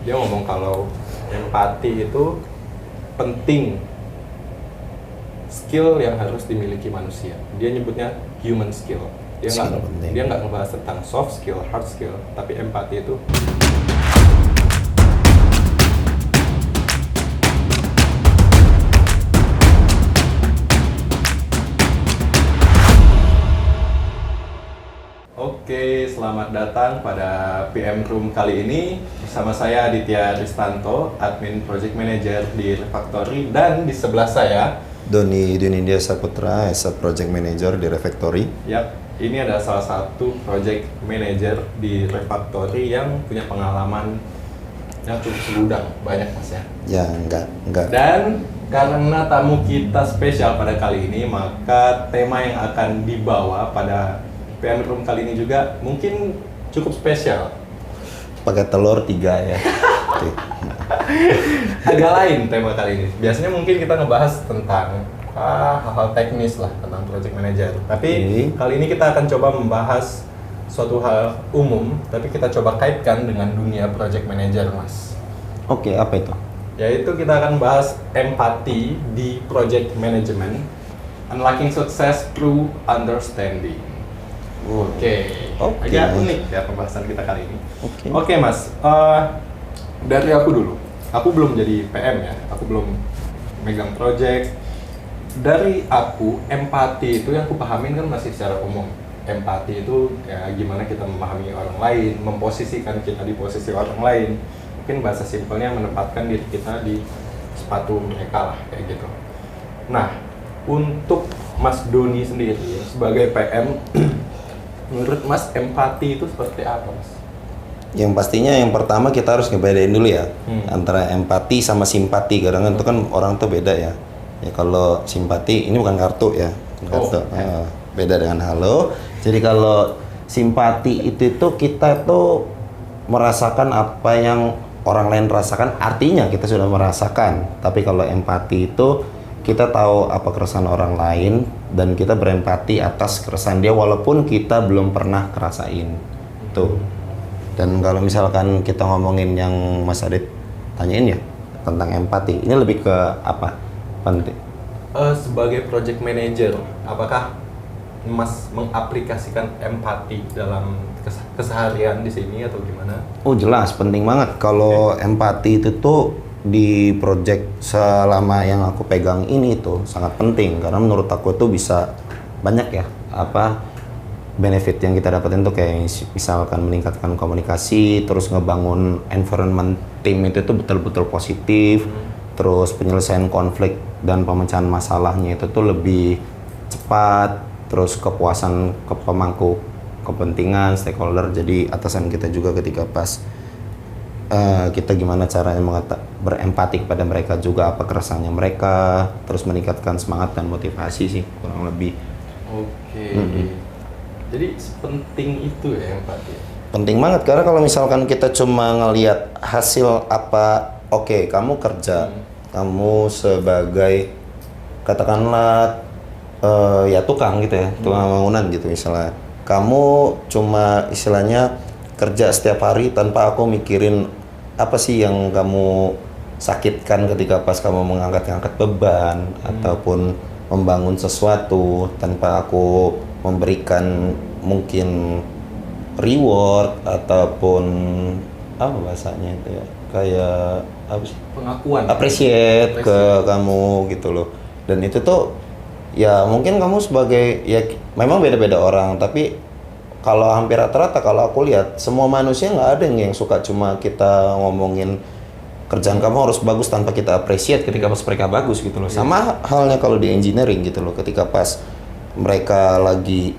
Dia ngomong kalau empati itu penting, skill yang harus dimiliki manusia. Dia nyebutnya human skill. Skill penting. Dia nggak ngebahas tentang soft skill, hard skill, tapi empati itu. Oke, selamat datang pada PM Room kali ini. Bersama saya Aditya Ristanto, Admin Project Manager di Refactory, dan di sebelah saya Doni Dunindya Saputra, as a Project Manager di Refactory. Yap, ini adalah salah satu Project Manager di Refactory yang punya pengalaman yang cukup segudang, banyak mas ya. Ya, enggak. Dan karena tamu kita spesial pada kali ini, maka tema yang akan dibawa pada PM Room kali ini juga mungkin cukup spesial. Pakai telur 3 ya. Oke. Agak lain tema kali ini. Biasanya mungkin kita ngebahas tentang hal-hal teknis lah tentang project manager. Tapi kali ini kita akan coba membahas suatu hal umum, tapi kita coba kaitkan dengan dunia project manager, mas. Oke, apa itu? Yaitu kita akan bahas empati di project management, unlocking success through understanding. Oke. Agak unik ya pembahasan kita kali ini. Oke, mas. Dari aku dulu. Aku belum jadi PM ya. Aku belum megang project. Dari aku, empati itu yang aku pahamin kan masih secara umum. Empati itu ya gimana kita memahami orang lain, memposisikan kita di posisi orang lain. Mungkin bahasa simpelnya menempatkan diri kita di sepatu mereka lah, kayak gitu. Nah, untuk Mas Doni sendiri sebagai PM, menurut Mas empati itu seperti apa, Mas? Yang pastinya yang pertama kita harus ngebedain dulu ya antara empati sama simpati. Kadang-kadang itu kan orang tuh beda ya. Ya kalau simpati ini bukan kartu ya, kartu. Beda dengan halo. Jadi kalau simpati itu kita tuh merasakan apa yang orang lain rasakan, artinya kita sudah merasakan. Tapi kalau empati itu kita tahu apa keresahan orang lain dan kita berempati atas keresahan dia walaupun kita belum pernah kerasain tuh. Dan kalau misalkan kita ngomongin yang Mas Adit tanyain ya tentang empati, ini lebih ke apa? Penting. Sebagai project manager, apakah Mas mengaplikasikan empati dalam keseharian di sini atau gimana? Oh jelas, penting banget. Kalau empati itu tuh di project selama yang aku pegang ini tuh sangat penting karena menurut aku tuh bisa banyak ya apa benefit yang kita dapetin tuh kayak misalkan meningkatkan komunikasi, terus ngebangun environment tim itu tuh betul-betul positif, terus penyelesaian konflik dan pemecahan masalahnya itu tuh lebih cepat, terus kepuasan ke pemangku kepentingan stakeholder, jadi atasan kita juga ketika pas kita gimana caranya berempati kepada mereka juga apa keresahannya mereka, terus meningkatkan semangat dan motivasi sih kurang lebih. Oke. Jadi sepenting itu ya empati. Penting banget karena kalau misalkan kita cuma ngelihat hasil apa, oke, kamu kerja, kamu sebagai katakanlah ya tukang gitu ya, tukang bangunan gitu misalnya. Kamu cuma istilahnya kerja setiap hari tanpa aku mikirin apa sih yang kamu sakitkan ketika pas kamu mengangkat-angkat beban ataupun membangun sesuatu tanpa aku memberikan mungkin reward ataupun apa bahasanya itu ya kayak apa sih? Pengakuan. Appreciate ke kamu gitu loh. Dan itu tuh ya mungkin kamu sebagai ya memang beda-beda orang tapi kalau hampir rata-rata kalau aku lihat semua manusia nggak ada yang suka cuma kita ngomongin kerjaan kamu harus bagus tanpa kita appreciate ketika pas mereka bagus gitu loh. Sama halnya kalau di engineering gitu loh, ketika pas mereka lagi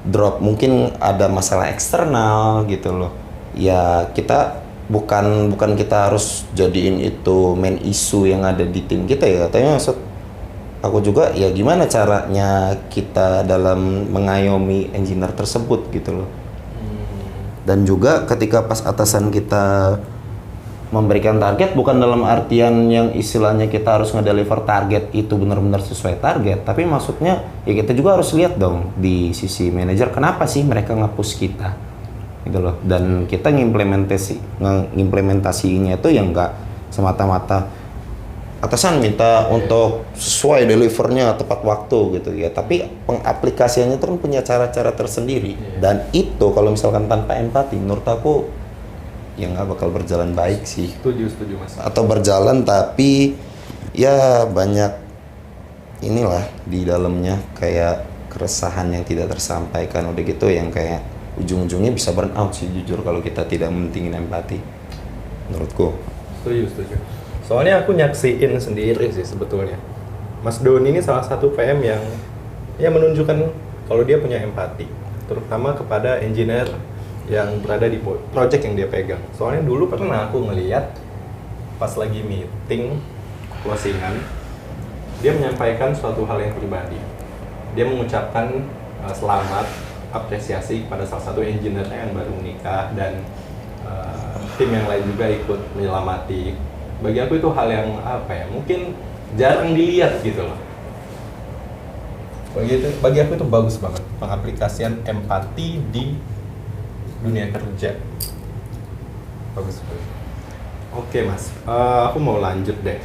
drop mungkin ada masalah eksternal gitu loh. Ya kita bukan kita harus jadiin itu main issue yang ada di tim kita ya. Tapi maksud aku juga ya gimana caranya kita dalam mengayomi engineer tersebut gitu loh. Dan juga ketika pas atasan kita memberikan target bukan dalam artian yang istilahnya kita harus ngedeliver target itu benar-benar sesuai target, tapi maksudnya ya kita juga harus lihat dong di sisi manajer kenapa sih mereka nge-push kita. gitu loh. Dan kita ngimplementasinya itu yang nggak semata-mata atasan minta untuk sesuai delivernya tepat waktu gitu ya, tapi pengaplikasiannya itu kan punya cara-cara tersendiri. Dan itu kalau misalkan tanpa empati menurut aku ya nggak bakal berjalan baik sih. Setuju Mas. Atau berjalan tapi ya banyak inilah di dalamnya kayak keresahan yang tidak tersampaikan, udah gitu yang kayak ujung-ujungnya bisa burn out sih jujur kalau kita tidak mementingin empati menurutku. Setuju. Soalnya aku nyaksiin sendiri sih sebetulnya. Mas Doni ini salah satu PM yang ya menunjukkan kalau dia punya empati, terutama kepada engineer yang berada di project yang dia pegang. Soalnya dulu pernah aku ngeliat pas lagi meeting closingan, dia menyampaikan suatu hal yang pribadi. Dia mengucapkan selamat, apresiasi kepada salah satu engineer yang baru menikah dan tim yang lain juga ikut menyelamati. Bagi aku itu hal yang mungkin jarang dilihat gitu loh. Bagi aku itu bagus banget pengaplikasian empati di dunia kerja. Bagus banget. Oke Mas, aku mau lanjut deh.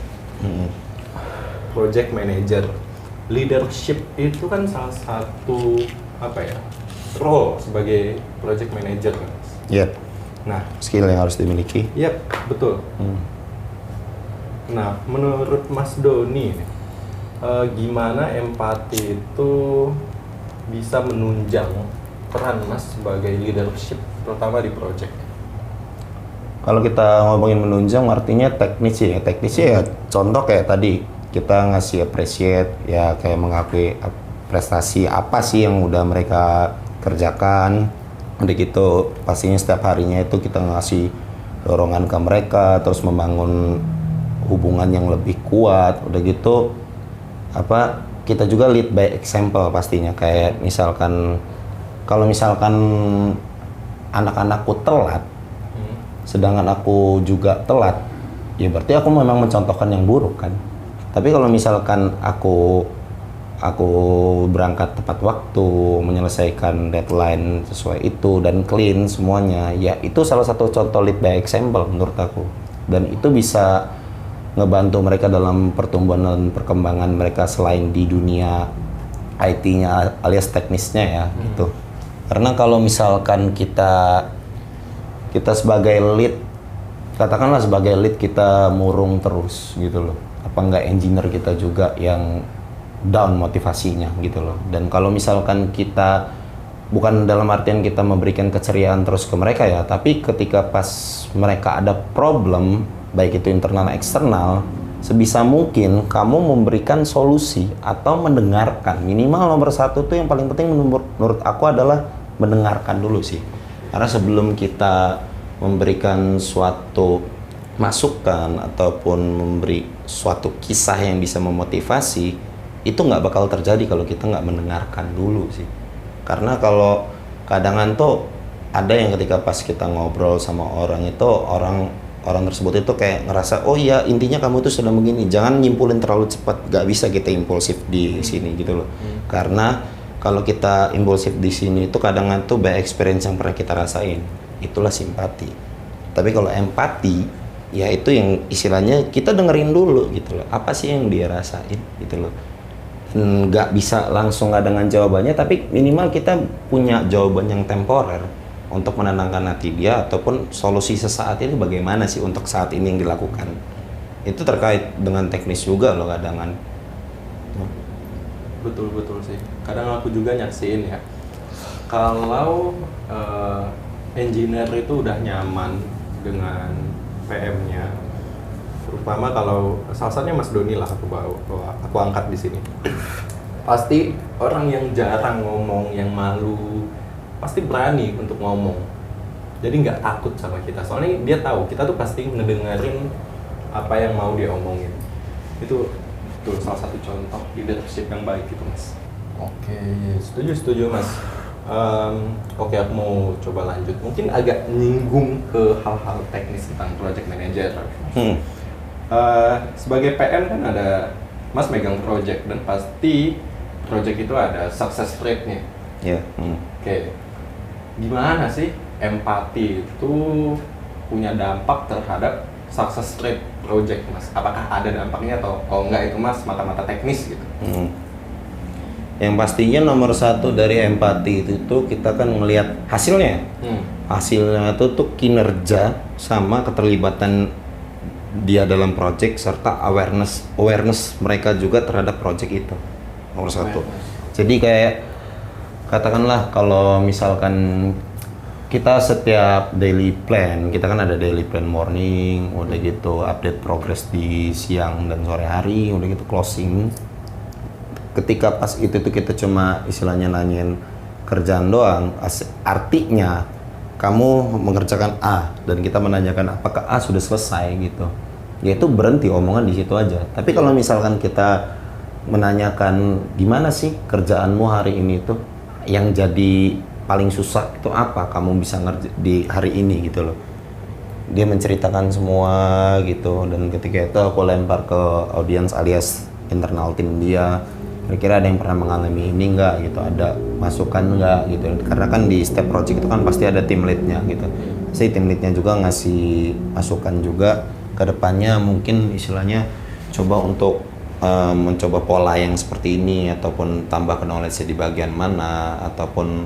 Project manager, leadership itu kan salah satu role sebagai project manager kan Mas. Yep. Nah, Skill yang harus dimiliki. Yep, betul. Nah, menurut Mas Doni, gimana empati itu bisa menunjang peran Mas sebagai leadership, terutama di project? Kalau kita ngomongin menunjang, artinya teknis ya. Teknisnya ya contoh kayak tadi, kita ngasih appreciate, ya kayak mengakui prestasi apa sih yang udah mereka kerjakan. Udah gitu, pastinya setiap harinya itu kita ngasih dorongan ke mereka, terus membangun hubungan yang lebih kuat. Udah gitu kita juga lead by example pastinya, kayak misalkan kalau misalkan anak-anakku telat sedangkan aku juga telat, ya berarti aku memang mencontohkan yang buruk kan. Tapi kalau misalkan aku berangkat tepat waktu, menyelesaikan deadline sesuai itu dan clean semuanya, ya itu salah satu contoh lead by example menurut aku. Dan itu bisa ngebantu mereka dalam pertumbuhan dan perkembangan mereka selain di dunia IT-nya alias teknisnya ya gitu. Karena kalau misalkan kita sebagai lead, katakanlah sebagai lead kita murung terus gitu loh, apa enggak engineer kita juga yang down motivasinya gitu loh. Dan kalau misalkan kita bukan dalam artian kita memberikan keceriaan terus ke mereka ya, tapi ketika pas mereka ada problem baik itu internal eksternal, sebisa mungkin kamu memberikan solusi atau mendengarkan. Minimal nomor satu tuh yang paling penting menurut aku adalah mendengarkan dulu sih. Karena sebelum kita memberikan suatu masukan ataupun memberi suatu kisah yang bisa memotivasi, itu nggak bakal terjadi kalau kita nggak mendengarkan dulu sih. Karena kalau kadangan tuh ada yang ketika pas kita ngobrol sama orang itu, orang tersebut itu kayak ngerasa, oh iya intinya kamu tuh sudah begini, jangan nyimpulin terlalu cepat. Gak bisa kita impulsif di sini gitu loh. Karena kalau kita impulsif di sini itu kadang tuh by experience yang pernah kita rasain, itulah simpati. Tapi kalau empati, ya itu yang istilahnya kita dengerin dulu gitu loh, apa sih yang dia rasain gitu loh. Nggak bisa langsung nggak dengan jawabannya, tapi minimal kita punya jawaban yang temporer untuk menenangkan hati dia, ataupun solusi sesaat itu bagaimana sih untuk saat ini yang dilakukan. Itu terkait dengan teknis juga loh kadangan. Betul sih. Kadang aku juga nyaksiin ya, kalau engineer itu udah nyaman dengan PM-nya, terutama kalau salah satunya Mas Doni lah aku angkat di sini. Pasti orang yang jarang ngomong, yang malu, pasti berani untuk ngomong. Jadi nggak takut sama kita. Soalnya dia tahu kita tuh pasti ngedengerin apa yang mau dia omongin. Itu salah satu contoh leadership yang baik gitu Mas. Oke, setuju Mas. Oke, aku mau coba lanjut. Mungkin agak nyinggung ke hal-hal teknis tentang project manager. Sebagai PM kan ada Mas megang project, dan pasti project itu ada success rate-nya. Iya. Oke. Gimana sih empati itu punya dampak terhadap success rate project, Mas? Apakah ada dampaknya atau enggak itu, Mas, mata-mata teknis gitu? Yang pastinya nomor satu dari empati itu tuh kita kan ngelihat hasilnya. Hasilnya itu tuh kinerja sama keterlibatan dia dalam project serta awareness mereka juga terhadap project itu. Nomor satu. Jadi kayak katakanlah kalau misalkan kita setiap daily plan, kita kan ada daily plan morning, udah gitu update progress di siang dan sore hari, udah gitu closing. Ketika pas itu tuh kita cuma istilahnya nanyain kerjaan doang, artinya kamu mengerjakan A dan kita menanyakan apakah A sudah selesai gitu. Ya itu berhenti omongan di situ aja. Tapi kalau misalkan kita menanyakan gimana sih kerjaanmu hari ini tuh, yang jadi paling susah itu apa kamu bisa ngerti di hari ini gitu loh. Dia menceritakan semua gitu, dan ketika itu aku lempar ke audiens alias internal tim dia, kira-kira ada yang pernah mengalami ini enggak gitu, ada masukan enggak gitu, karena kan di setiap project itu kan pasti ada tim leadnya gitu. Si tim leadnya juga ngasih masukan juga ke depannya, mungkin istilahnya coba untuk mencoba pola yang seperti ini ataupun tambah knowledge di bagian mana ataupun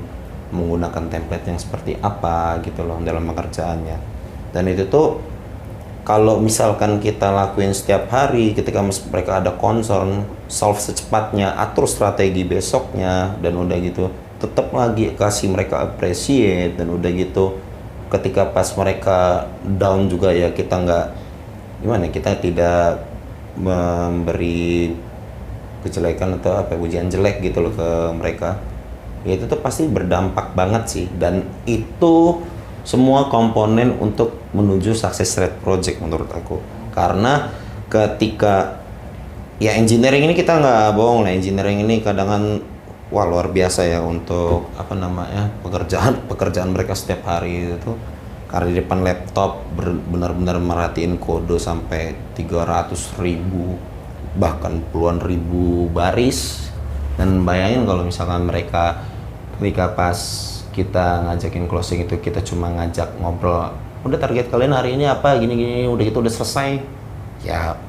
menggunakan template yang seperti apa gitu loh dalam pekerjaannya. Dan itu tuh kalau misalkan kita lakuin setiap hari, ketika mereka ada concern, solve secepatnya, atur strategi besoknya, dan udah gitu tetap lagi kasih mereka appreciate, dan udah gitu ketika pas mereka down juga ya kita nggak gimana, kita tidak memberi kejelekan atau apa ujian jelek gitu loh ke mereka. Ya itu tuh pasti berdampak banget sih, dan itu semua komponen untuk menuju success rate project menurut aku. Karena ketika ya engineering ini kita nggak bohong lah, engineering ini kadang wah luar biasa ya untuk apa namanya pekerjaan mereka setiap hari itu. Karena di depan laptop benar-benar merhatiin kode sampai 300.000 bahkan puluhan ribu baris. Dan bayangin kalau misalkan mereka ketika pas kita ngajakin closing itu kita cuma ngajak ngobrol, udah target kalian hari ini apa gini-gini, udah gitu udah selesai, ya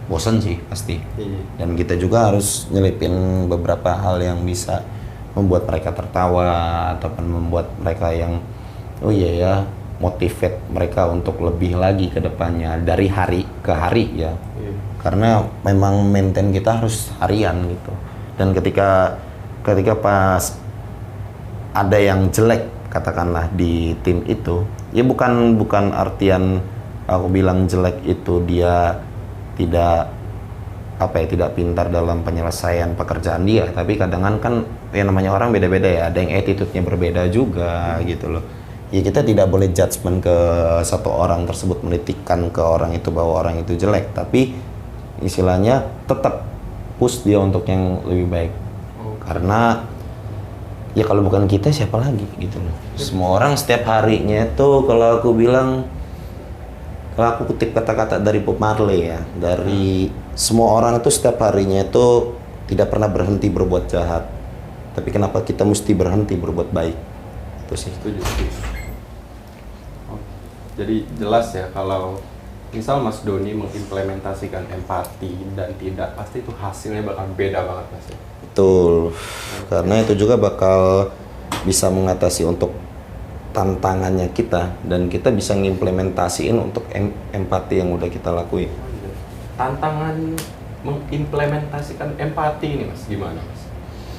bosan sih pasti. Dan kita juga harus nyelipin beberapa hal yang bisa membuat mereka tertawa ataupun membuat mereka yang oh iya ya, motivate mereka untuk lebih lagi ke depannya dari hari ke hari ya. Karena memang maintain kita harus harian gitu. Dan ketika pas ada yang jelek katakanlah di tim itu, ya bukan artian aku bilang jelek itu dia tidak tidak pintar dalam penyelesaian pekerjaan dia, tapi kadang kan ya namanya orang beda-beda ya, ada yang attitude-nya berbeda juga gitu loh. Ya kita tidak boleh judgement ke satu orang tersebut, menitikan ke orang itu bahwa orang itu jelek, tapi istilahnya tetap push dia untuk yang lebih baik. Karena ya kalau bukan kita siapa lagi gitu loh. Semua orang setiap harinya tuh, kalau aku bilang, kalau aku kutip kata-kata dari Bob Marley ya, dari semua orang itu setiap harinya itu tidak pernah berhenti berbuat jahat, tapi kenapa kita mesti berhenti berbuat baik. Itu sih. Setuju. Jadi jelas ya kalau misal Mas Doni mengimplementasikan empati dan tidak, pasti itu hasilnya bakal beda banget Mas ya. Betul, karena itu juga bakal bisa mengatasi untuk tantangannya kita, dan kita bisa ngimplementasiin untuk empati yang udah kita lakuin. Tantangan mengimplementasikan empati ini Mas, gimana Mas?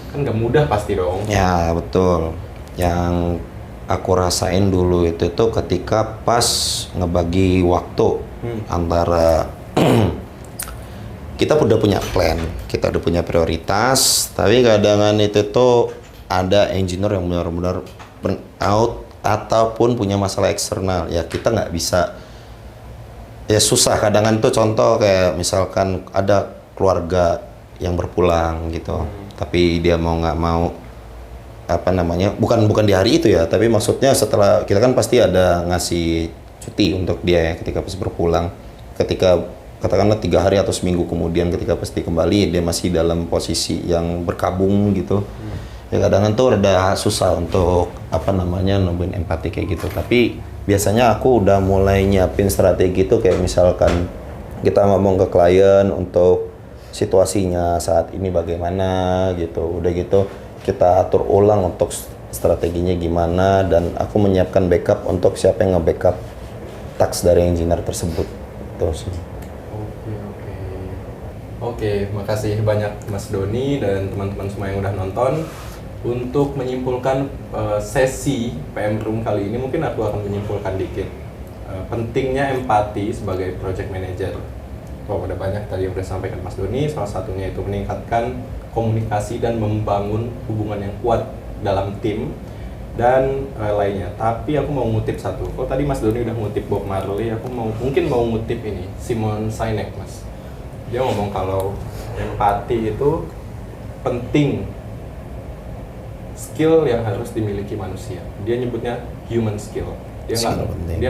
Kan nggak mudah pasti dong. Ya betul, yang aku rasain dulu itu tuh ketika pas ngebagi waktu antara kita udah punya plan, kita udah punya prioritas, tapi kadang itu tuh ada engineer yang benar-benar burn out ataupun punya masalah eksternal, ya kita nggak bisa, ya susah kadang tuh. Contoh kayak misalkan ada keluarga yang berpulang gitu, tapi dia mau nggak mau apa namanya, bukan di hari itu ya, tapi maksudnya setelah kita kan pasti ada ngasih cuti untuk dia ya ketika pas berpulang, ketika katakanlah 3 hari atau seminggu kemudian ketika pasti kembali dia masih dalam posisi yang berkabung gitu. Ya kadang tuh rada susah untuk apa namanya nemuin empati kayak gitu. Tapi biasanya aku udah mulai nyiapin strategi tuh kayak misalkan kita ngomong ke klien untuk situasinya saat ini bagaimana gitu. Udah gitu kita atur ulang untuk strateginya gimana dan aku menyiapkan backup untuk siapa yang nge-backup task dari engineer tersebut. Terus. Oke, makasih banyak Mas Doni dan teman-teman semua yang udah nonton. Untuk menyimpulkan sesi PM Room kali ini, mungkin aku akan menyimpulkan dikit. Pentingnya empati sebagai project manager. Udah banyak tadi yang udah sampaikan Mas Doni, salah satunya itu meningkatkan komunikasi dan membangun hubungan yang kuat dalam tim dan lainnya. Tapi aku mau ngutip satu. Kalau tadi Mas Doni udah ngutip Bob Marley, aku mungkin mau ngutip ini, Simon Sinek, Mas. Dia ngomong kalau empati itu penting, skill yang harus dimiliki manusia. Dia nyebutnya human skill. Dia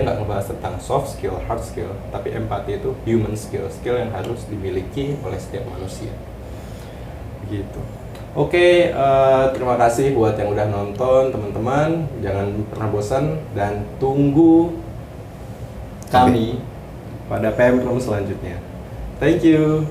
nggak ngebahas tentang soft skill, hard skill, tapi empati itu human skill, skill yang harus dimiliki oleh setiap manusia. Gitu. Oke, terima kasih buat yang udah nonton, teman-teman. Jangan pernah bosan dan tunggu kami pada PM Room selanjutnya. Thank you.